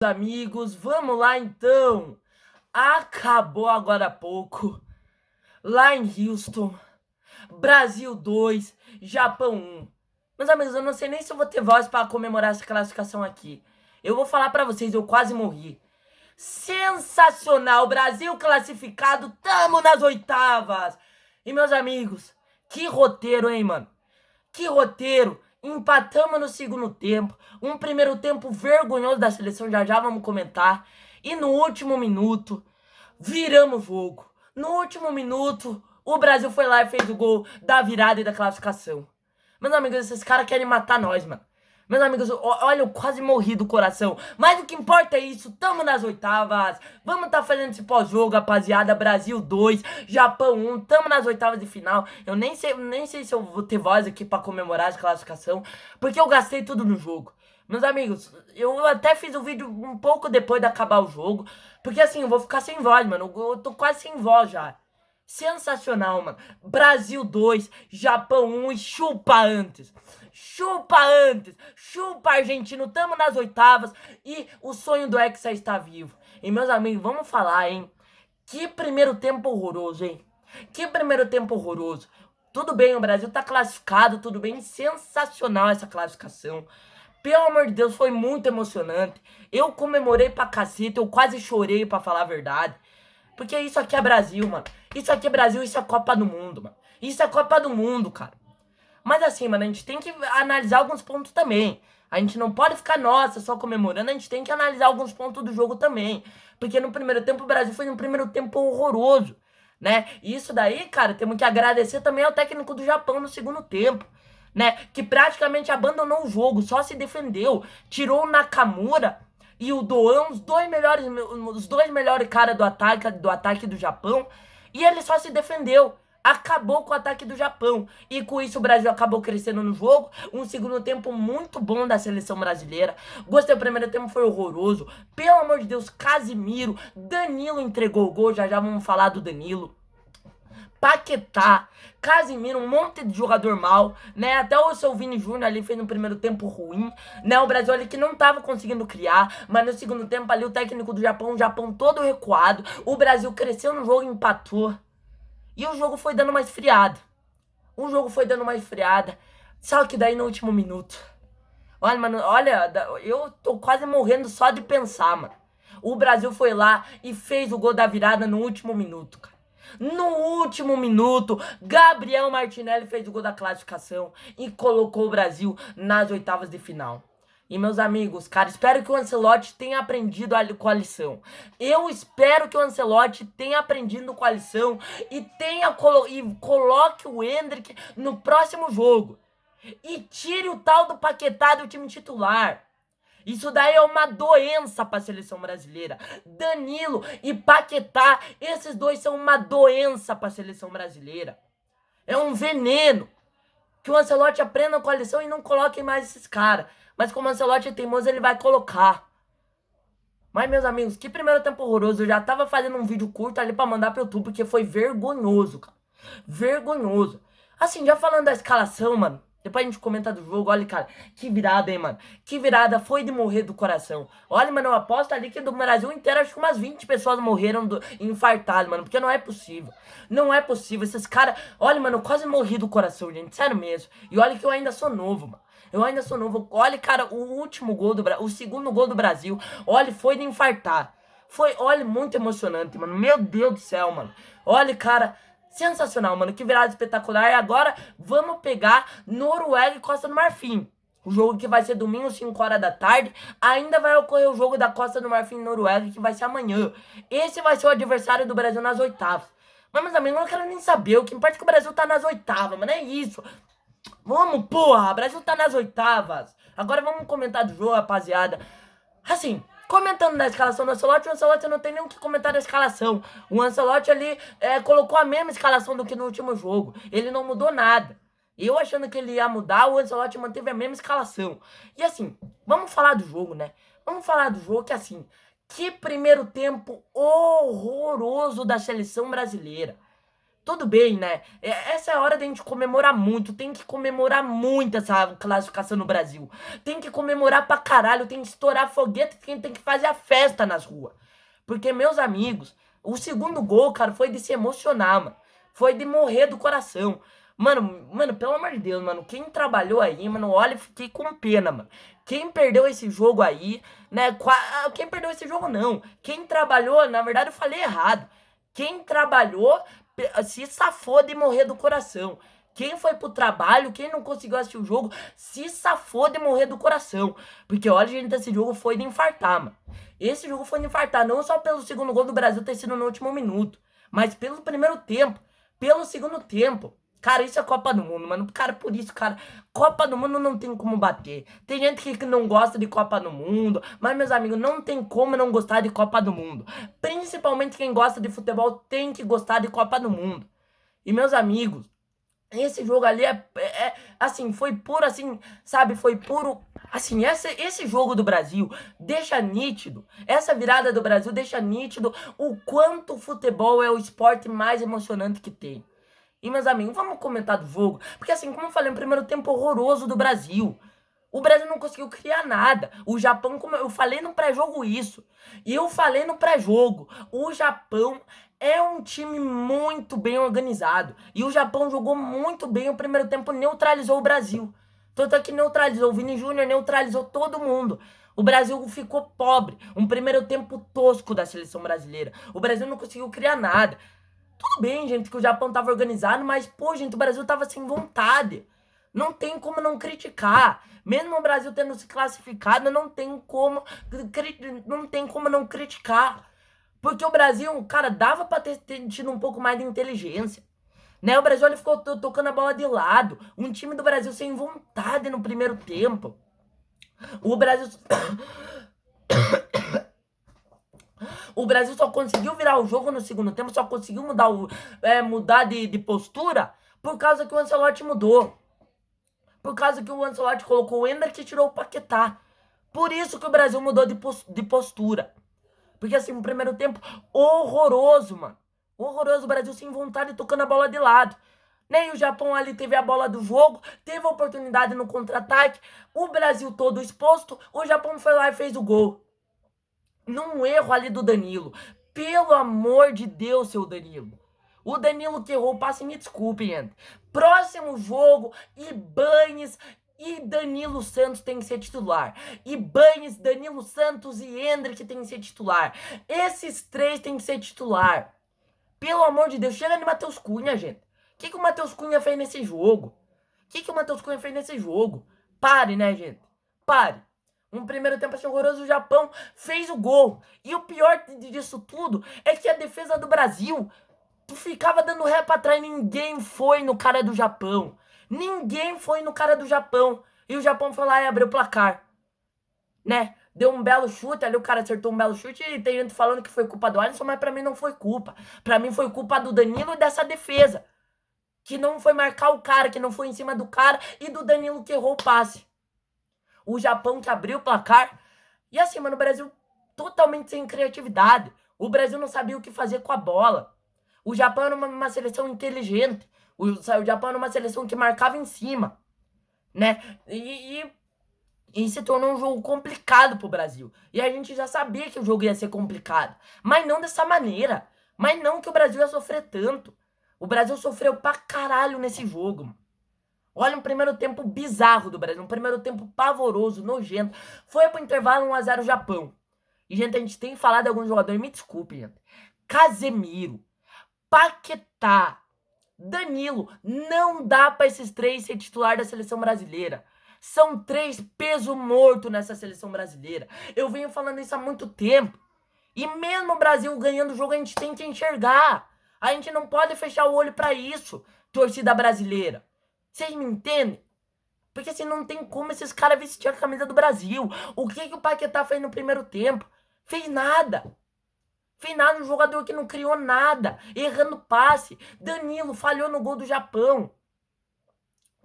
Amigos, vamos lá então. Acabou agora há pouco, lá em Houston, Brasil 2, Japão 1. Meus amigos, eu não sei nem se eu vou ter voz para comemorar essa classificação aqui. Eu vou falar para vocês, eu quase morri. Sensacional, Brasil classificado, tamo nas oitavas. E meus amigos, que roteiro, hein, mano? Que roteiro! Empatamos no segundo tempo. Um primeiro tempo vergonhoso da seleção, já vamos comentar. E no último minuto, viramos o jogo. No último minuto, o Brasil foi lá e fez o gol da virada e da classificação. Meus amigos, esses caras querem matar nós, mano. Meus amigos, olha, eu quase morri do coração. Mas o que importa é isso, tamo nas oitavas. Vamos tá fazendo esse pós-jogo, rapaziada. Brasil 2, Japão 1, tamo nas oitavas de final. Eu nem sei se eu vou ter voz aqui pra comemorar essa classificação, porque eu gastei tudo no jogo. Meus amigos, eu até fiz o vídeo um pouco depois de acabar o jogo, porque assim, eu vou ficar sem voz, mano. Eu tô quase sem voz já. Sensacional, mano. Brasil 2, Japão 1 e chupa antes. Chupa antes. Chupa argentino. Tamo nas oitavas e o sonho do Hexa está vivo. E meus amigos, vamos falar, hein? Que primeiro tempo horroroso, hein? Que primeiro tempo horroroso. Tudo bem, o Brasil tá classificado, tudo bem. Sensacional essa classificação. Pelo amor de Deus, foi muito emocionante. Eu comemorei pra cacete, eu quase chorei pra falar a verdade. Porque isso aqui é Brasil, mano. Isso aqui é Brasil, isso é Copa do Mundo, mano. Isso é Copa do Mundo, cara. Mas assim, mano, a gente tem que analisar alguns pontos também. A gente não pode ficar, nossa, só comemorando. A gente tem que analisar alguns pontos do jogo também. Porque no primeiro tempo o Brasil foi um primeiro tempo horroroso, né? E isso daí, cara, temos que agradecer também ao técnico do Japão no segundo tempo, né? Que praticamente abandonou o jogo, só se defendeu. Tirou o Nakamura e o Doan, os dois melhores caras do ataque do Japão, e ele só se defendeu. Acabou com o ataque do Japão. E com isso o Brasil acabou crescendo no jogo. Um segundo tempo muito bom da seleção brasileira. Gostei, o primeiro tempo foi horroroso. Pelo amor de Deus, Casimiro, Danilo entregou o gol, já vamos falar do Danilo. Paquetá, Casimiro, um monte de jogador mal, né? Até o seu Vini Júnior ali fez no primeiro tempo ruim, né? O Brasil ali que não tava conseguindo criar, mas no segundo tempo ali o técnico do Japão, o Japão todo recuado, o Brasil cresceu no jogo e empatou. E o jogo foi dando uma esfriada. O jogo foi dando uma esfriada. Só que daí no último minuto. Olha, mano, olha, eu tô quase morrendo só de pensar, mano. O Brasil foi lá e fez o gol da virada no último minuto, cara. No último minuto, Gabriel Martinelli fez o gol da classificação e colocou o Brasil nas oitavas de final. E meus amigos, cara, espero que o Ancelotti tenha aprendido com a lição. Eu espero que o Ancelotti tenha aprendido com a lição e coloque o Endrick no próximo jogo. E tire o tal do Paquetá do time titular. Isso daí é uma doença para a seleção brasileira. Danilo e Paquetá, esses dois são uma doença para a seleção brasileira. É um veneno. Que o Ancelotti aprenda com a lição e não coloque mais esses caras. Mas como o Ancelotti é teimoso, ele vai colocar. Mas, meus amigos, que primeiro tempo horroroso. Eu já tava fazendo um vídeo curto ali pra mandar pro YouTube, porque foi vergonhoso, cara. Vergonhoso. Assim, já falando da escalação, mano. Depois a gente comenta do jogo. Olha, cara, que virada, hein, mano. Que virada, foi de morrer do coração. Olha, mano, eu aposto ali que do Brasil inteiro, acho que umas 20 pessoas morreram infartadas, mano. Porque não é possível. Não é possível. Esses caras... Olha, mano, eu quase morri do coração, gente. Sério mesmo. E olha que eu ainda sou novo, mano. Eu ainda sou novo. Olha, cara, o último gol do Brasil, o segundo gol do Brasil, olha, foi de infartar. Foi, olha, muito emocionante, mano. Meu Deus do céu, mano. Olha, cara, sensacional, mano. Que virada espetacular. E agora vamos pegar Noruega e Costa do Marfim. O jogo que vai ser domingo, 5 horas da tarde. Ainda vai ocorrer o jogo da Costa do Marfim e Noruega, que vai ser amanhã. Esse vai ser o adversário do Brasil nas oitavas. Mas, meus amigos, eu não quero nem saber. O que importa é que o Brasil tá nas oitavas, mano. É isso. Vamos, porra! O Brasil tá nas oitavas. Agora vamos comentar do jogo, rapaziada. Assim, comentando da escalação do Ancelotti, o Ancelotti não tem nem o que comentar da escalação. O Ancelotti ali colocou a mesma escalação do que no último jogo. Ele não mudou nada. Eu achando que ele ia mudar, o Ancelotti manteve a mesma escalação. E assim, vamos falar do jogo, né? Vamos falar do jogo que assim, que primeiro tempo horroroso da seleção brasileira. Tudo bem, né? Essa é a hora da gente comemorar muito. Tem que comemorar muito essa classificação no Brasil. Tem que comemorar pra caralho. Tem que estourar foguete. Tem que fazer a festa nas ruas. Porque, meus amigos, o segundo gol, cara, foi de se emocionar, mano. Foi de morrer do coração. Mano, pelo amor de Deus, mano. Quem trabalhou aí, mano, olha, fiquei com pena, mano. Quem perdeu esse jogo aí, né? Quem perdeu esse jogo, não. Quem trabalhou, na verdade, eu falei errado. Quem trabalhou se safou de morrer do coração. Quem foi pro trabalho, quem não conseguiu assistir o jogo, se safou de morrer do coração. Porque olha, gente, esse jogo foi de infartar, mano. Esse jogo foi de infartar, não só pelo segundo gol do Brasil ter sido no último minuto, mas pelo primeiro tempo, pelo segundo tempo. Cara, isso é Copa do Mundo, mano. Cara, por isso, cara, Copa do Mundo não tem como bater. Tem gente que não gosta de Copa do Mundo, mas, meus amigos, não tem como não gostar de Copa do Mundo. Principalmente quem gosta de futebol tem que gostar de Copa do Mundo. E, meus amigos, esse jogo ali assim, foi puro, assim, sabe? Foi puro. Assim, esse jogo do Brasil deixa nítido, essa virada do Brasil deixa nítido o quanto o futebol é o esporte mais emocionante que tem. E, meus amigos, vamos comentar do jogo? Porque, assim, como eu falei, um primeiro tempo horroroso do Brasil. O Brasil não conseguiu criar nada. O Japão, como eu falei no pré-jogo isso. E eu falei no pré-jogo. O Japão é um time muito bem organizado. E o Japão jogou muito bem o primeiro tempo, neutralizou o Brasil. Tanto é que neutralizou o Vini Júnior, neutralizou todo mundo. O Brasil ficou pobre. Um primeiro tempo tosco da seleção brasileira. O Brasil não conseguiu criar nada. Tudo bem, gente, que o Japão tava organizado, mas, pô, gente, o Brasil tava sem vontade. Não tem como não criticar. Mesmo o Brasil tendo se classificado, não tem como não criticar. Porque o Brasil, cara, dava pra ter tido um pouco mais de inteligência. Né? O Brasil ele ficou tocando a bola de lado. Um time do Brasil sem vontade no primeiro tempo. O Brasil... O Brasil só conseguiu virar o jogo no segundo tempo, só conseguiu mudar de postura por causa que o Ancelotti mudou. Por causa que o Ancelotti colocou o Endrick e tirou o Paquetá. Por isso que o Brasil mudou de postura. Porque assim, o primeiro tempo horroroso, mano. Horroroso, o Brasil sem vontade tocando a bola de lado. Nem o Japão ali teve a bola do jogo, teve a oportunidade no contra-ataque. O Brasil todo exposto, o Japão foi lá e fez o gol. Num erro ali do Danilo. Pelo amor de Deus, seu Danilo. O Danilo que errou o passe, me desculpem, gente. Próximo jogo, Ibañez e Danilo Santos tem que ser titular. Ibañez, Danilo Santos e Endrick tem que ser titular. Esses três tem que ser titular. Pelo amor de Deus, chega de Matheus Cunha, gente. O que o Matheus Cunha fez nesse jogo? O que o Matheus Cunha fez nesse jogo? Pare, né, gente? Pare. Um primeiro tempo assim horroroso, o Japão fez o gol. E o pior disso tudo é que a defesa do Brasil ficava dando ré pra trás. Ninguém foi no cara do Japão. Ninguém foi no cara do Japão. E o Japão foi lá e abriu o placar. Né? Deu um belo chute, ali o cara acertou um belo chute e tem gente falando que foi culpa do Alisson, mas pra mim não foi culpa. Pra mim foi culpa do Danilo e dessa defesa. Que não foi marcar o cara, que não foi em cima do cara e do Danilo que errou o passe. O Japão que abriu o placar. E assim, mano, o Brasil totalmente sem criatividade. O Brasil não sabia o que fazer com a bola. O Japão era uma seleção inteligente. O Japão era uma seleção que marcava em cima. Né? E se tornou um jogo complicado pro Brasil. E a gente já sabia que o jogo ia ser complicado. Mas não dessa maneira. Mas não que o Brasil ia sofrer tanto. O Brasil sofreu pra caralho nesse jogo, mano. Olha um primeiro tempo bizarro do Brasil, um primeiro tempo pavoroso, nojento. Foi pro intervalo 1-0 Japão. E, gente, a gente tem falado de alguns jogadores, me desculpe, gente. Casemiro, Paquetá, Danilo, não dá pra esses três ser titular da seleção brasileira. São três peso morto nessa seleção brasileira. Eu venho falando isso há muito tempo. E mesmo o Brasil ganhando o jogo, a gente tem que enxergar. A gente não pode fechar o olho pra isso, torcida brasileira. Vocês me entendem? Porque assim, não tem como esses caras vestir a camisa do Brasil. O que o Paquetá fez no primeiro tempo? Fez nada. Fez nada, um jogador que não criou nada. Errando passe. Danilo falhou no gol do Japão.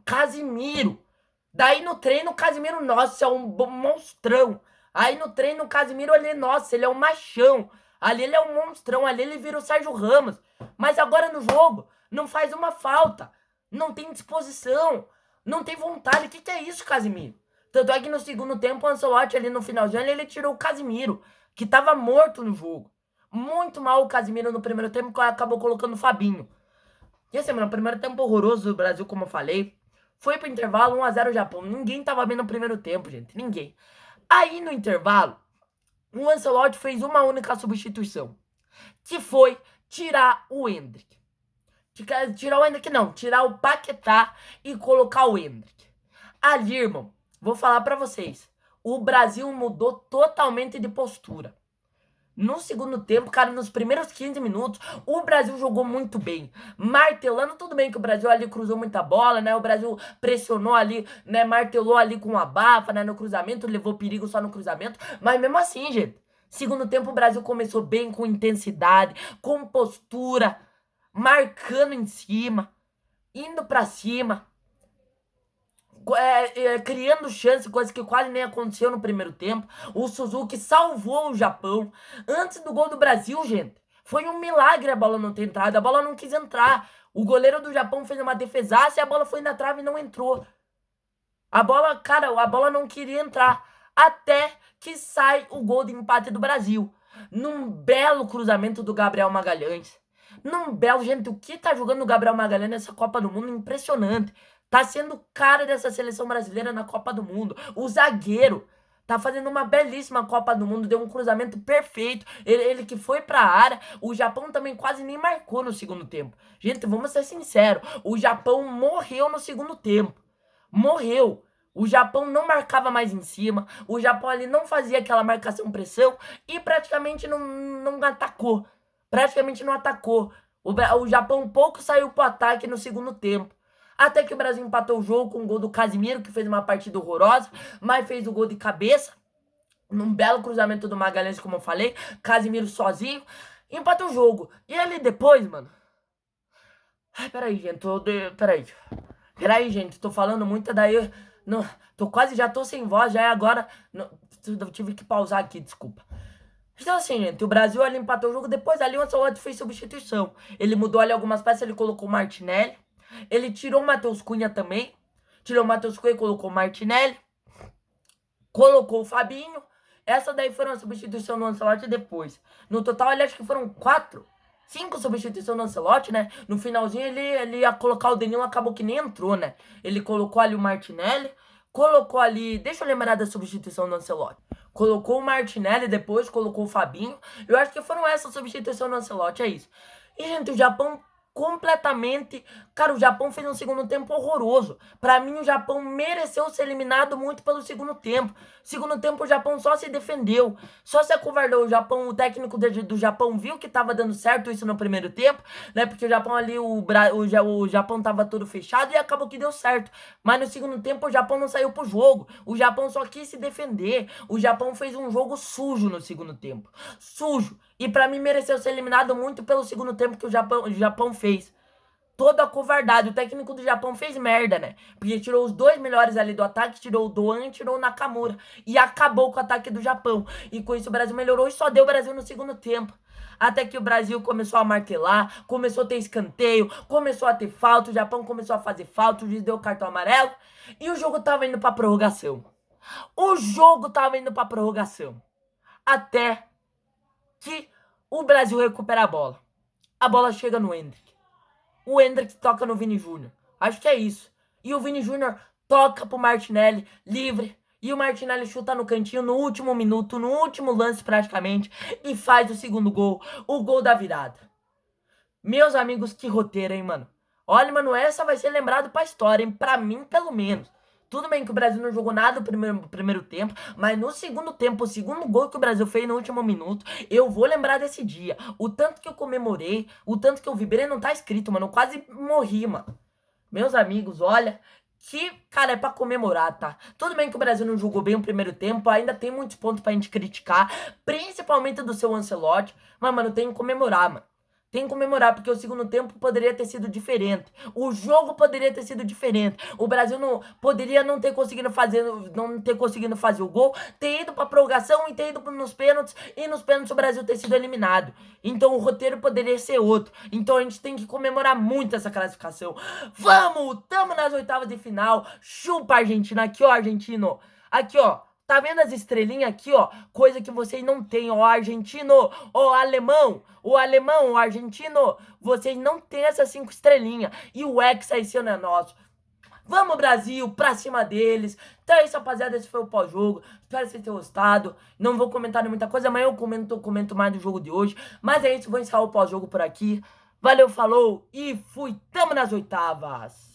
Casimiro. Daí no treino, o Casimiro, nossa, é um monstrão. Aí no treino, o Casimiro, ali, nossa, ele é um machão. Ali ele é um monstrão. Ali ele vira o Sérgio Ramos. Mas agora no jogo, Não faz uma falta. Não tem disposição. Não tem vontade. O que é isso, Casimiro? Tanto é que no segundo tempo, o Ancelotti ali no finalzinho, ele tirou o Casimiro, que tava morto no jogo. Muito mal o Casimiro no primeiro tempo, que acabou colocando o Fabinho. E assim, mano, o primeiro tempo horroroso do Brasil, como eu falei. Foi pro intervalo, 1-0 Japão. Ninguém tava bem no primeiro tempo, gente. Ninguém. Aí, no intervalo, o Ancelotti fez uma única substituição, que foi tirar o Endrick. Tirar o Endrick não, tirar o Paquetá e colocar o Endrick. Ali, irmão, vou falar pra vocês, o Brasil mudou totalmente de postura. No segundo tempo, cara, nos primeiros 15 minutos, o Brasil jogou muito bem. Martelando, tudo bem que o Brasil ali cruzou muita bola, né? O Brasil pressionou ali, né? Martelou ali com a bafa, né? No cruzamento, levou perigo só no cruzamento. Mas mesmo assim, gente, segundo tempo o Brasil começou bem, com intensidade, com postura, marcando em cima, indo pra cima. Criando chance, coisa que quase nem aconteceu no primeiro tempo. O Suzuki salvou o Japão antes do gol do Brasil, gente. Foi um milagre a bola não ter entrado. A bola não quis entrar. O goleiro do Japão fez uma defesaça e a bola foi na trave e não entrou. A bola, cara, a bola não queria entrar. Até que sai o gol de empate do Brasil. Num belo cruzamento do Gabriel Magalhães. Gente, o que tá jogando o Gabriel Magalhães nessa Copa do Mundo é impressionante. Tá sendo o cara dessa seleção brasileira na Copa do Mundo. O zagueiro tá fazendo uma belíssima Copa do Mundo. Deu um cruzamento perfeito. Ele que foi pra área. O Japão também quase nem marcou no segundo tempo. Gente, vamos ser sinceros. O Japão morreu no segundo tempo. Morreu. O Japão não marcava mais em cima. O Japão ali não fazia aquela marcação-pressão. E praticamente não atacou. Praticamente não atacou. O Japão pouco saiu pro ataque no segundo tempo. Até que o Brasil empatou o jogo com o gol do Casimiro, que fez uma partida horrorosa, mas fez o gol de cabeça, num belo cruzamento do Magalhães, como eu falei. Casimiro sozinho, empatou o jogo. E ali depois, mano... Ai, peraí, gente, Peraí, gente, tô falando muito, daí... Não, já tô sem voz, já é agora... Não, eu tive que pausar aqui, desculpa. Então assim, gente, o Brasil ali empatou o jogo, depois ali o Ancelotti fez substituição. Ele mudou ali algumas peças, ele colocou o Martinelli. Ele tirou o Matheus Cunha também. Tirou o Matheus Cunha e colocou o Martinelli. Colocou o Fabinho. Essa daí foi uma substituição do Ancelotti depois. No total, ele acho que foram 5 substituições do Ancelotti, né? No finalzinho, ele ia colocar o Denil, acabou que nem entrou, né? Ele colocou ali o Martinelli. Colocou ali... Deixa eu lembrar da substituição do Ancelotti. Colocou o Martinelli, depois colocou o Fabinho. Eu acho que foram essas substituições do Ancelotti, é isso. E, gente, o Japão... completamente... Cara, o Japão fez um segundo tempo horroroso. Pra mim, o Japão mereceu ser eliminado muito pelo segundo tempo. Segundo tempo, o Japão só se defendeu. Só se acovardou. O técnico do Japão viu que tava dando certo isso no primeiro tempo, né? Porque o Japão ali, o Japão tava todo fechado e acabou que deu certo. Mas no segundo tempo, o Japão não saiu pro jogo. O Japão só quis se defender. O Japão fez um jogo sujo no segundo tempo. Sujo. E pra mim, mereceu ser eliminado muito pelo segundo tempo que o Japão fez. Toda a covardade. O técnico do Japão fez merda, né? Porque tirou os 2 melhores ali do ataque, tirou o Doan e tirou o Nakamura. E acabou com o ataque do Japão. E com isso o Brasil melhorou e só deu o Brasil no segundo tempo. Até que o Brasil começou a martelar, começou a ter escanteio, começou a ter falta, o Japão começou a fazer falta, o juiz deu cartão amarelo e o jogo tava indo pra prorrogação. O jogo tava indo pra prorrogação. Até que o Brasil recupera a bola. A bola chega no Endrick. O Endrick toca no Vini Júnior. Acho que é isso. E o Vini Júnior toca pro Martinelli, livre. E o Martinelli chuta no cantinho no último minuto, no último lance praticamente. E faz o segundo gol. O gol da virada. Meus amigos, que roteiro, hein, mano? Olha, mano, essa vai ser lembrada pra história, hein? Pra mim, pelo menos. Tudo bem que o Brasil não jogou nada no primeiro tempo, mas no segundo tempo, o segundo gol que o Brasil fez no último minuto, eu vou lembrar desse dia. O tanto que eu comemorei, o tanto que eu vibrei, não tá escrito, mano. Eu quase morri, mano. Meus amigos, olha, que, cara, é pra comemorar, tá? Tudo bem que o Brasil não jogou bem o primeiro tempo, ainda tem muitos pontos pra gente criticar, principalmente do seu Ancelotti, mas, mano, tem que comemorar, mano. Tem que comemorar, porque o segundo tempo poderia ter sido diferente. O jogo poderia ter sido diferente. O Brasil poderia não ter conseguido fazer o gol, ter ido pra prorrogação e ter ido nos pênaltis, e nos pênaltis o Brasil ter sido eliminado. Então o roteiro poderia ser outro. Então a gente tem que comemorar muito essa classificação. Vamos! Tamo nas oitavas de final. Chupa, Argentina. Aqui, ó, argentino. Aqui, ó. Tá vendo as estrelinhas aqui, ó? Coisa que vocês não têm, ó, argentino, ó, alemão, o argentino, vocês não têm essas 5 estrelinhas. E o Hexa esse ano é nosso. Vamos, Brasil, pra cima deles. Então é isso, rapaziada, esse foi o pós-jogo. Espero que vocês tenham gostado. Não vou comentar muita coisa, amanhã eu comento mais do jogo de hoje. Mas é isso, vou encerrar o pós-jogo por aqui. Valeu, falou e fui. Tamo nas oitavas.